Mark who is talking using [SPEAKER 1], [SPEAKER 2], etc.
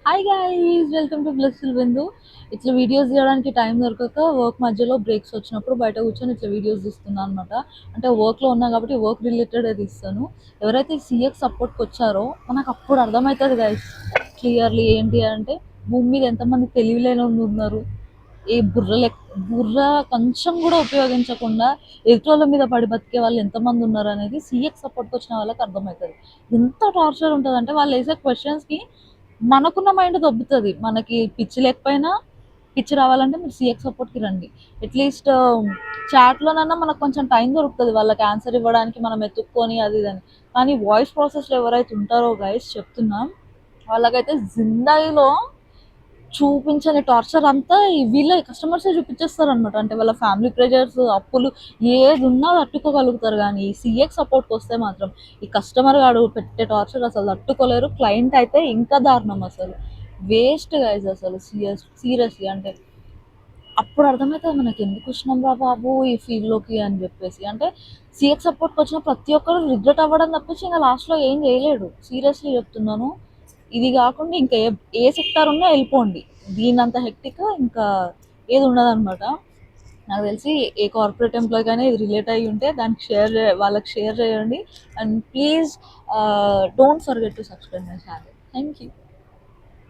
[SPEAKER 1] Hi guys, welcome to బ్లెస్సిల్ విందు. ఇట్లా videos తీయడానికి టైం దొరకక వర్క్ మధ్యలో బ్రేక్స్ వచ్చినప్పుడు బయట కూర్చొని ఇట్లా వీడియోస్ తీస్తున్నాను అనమాట. అంటే వర్క్లో ఉన్నా కాబట్టి వర్క్ రిలేటెడ్ తీస్తాను. ఎవరైతే సీఎక్స్ సపోర్ట్కి వచ్చారో మనకు అప్పుడు అర్థమవుతుంది గైస్ క్లియర్లీ ఏంటి అంటే భూమి మీద ఎంతమంది తెలివిలేని వాళ్ళు ఉన్నారు. ఏ బుర్ర కొంచెం కూడా ఉపయోగించకుండా ఎదుటోళ్ళ మీద పడి బతికే వాళ్ళు ఎంతమంది ఉన్నారు అనేది సీఎక్స్ సపోర్ట్కి వచ్చిన వాళ్ళకి అర్థమవుతుంది. ఎంత టార్చర్ ఉంటుంది అంటే వాళ్ళు వేసే క్వశ్చన్స్కి మనకున్న మైండ్ దొబ్బుతుంది. మనకి పిచ్చి లేకపోయినా పిచ్చి రావాలంటే మీరు సీఎక్స్ సపోర్ట్కి రండి. అట్లీస్ట్ చాట్లోనన్నా మనకు కొంచెం టైం దొరుకుతుంది వాళ్ళకి ఆన్సర్ ఇవ్వడానికి, మనం ఎత్తుక్కొని అది ఇదని. కానీ వాయిస్ ప్రాసెస్లో ఎవరైతే ఉంటారో గైస్ చెప్తున్నా వాళ్ళకైతే జిందాయిలో చూపించని టార్చర్ అంతా వీళ్ళే కస్టమర్సే చూపించేస్తారు అనమాట. అంటే వాళ్ళ ఫ్యామిలీ ప్రెజర్స్, అప్పులు ఏది ఉన్నా తట్టుకోగలుగుతారు. కానీ సీఎక్స్ సపోర్ట్కి వస్తే మాత్రం ఈ కస్టమర్ గాడు పెట్టే టార్చర్ అసలు తట్టుకోలేరు. క్లయింట్ అయితే ఇంకా దారుణం, అసలు వేస్ట్ గైజ్ అసలు సీరియస్లీ. అంటే అప్పుడు అర్థమవుతుంది మనకి ఎందుకు వచ్చినాం రా బాబు ఈ ఫీల్డ్లోకి అని చెప్పేసి. అంటే సీఎక్స్ సపోర్ట్కి వచ్చిన ప్రతి ఒక్కరు రిగ్రెట్ అవ్వడం తప్పించి ఇంకా లాస్ట్లో ఏం చేయలేడు. సీరియస్లీ చెప్తున్నాను. ఇది కాకుండా ఇంకా ఏ సెక్టార్ ఉన్నా వెళ్ళిపోండి, దీనంత హెక్టిక్ ఇంకా ఏది ఉండదు అనమాట. నాకు తెలిసి ఏ కార్పొరేట్ ఎంప్లాయ్ కానీ ఇది రిలేట్ అయ్యి ఉంటే దానికి వాళ్ళకి షేర్ చేయండి. And please don't forget to subscribe my channel. Thank you.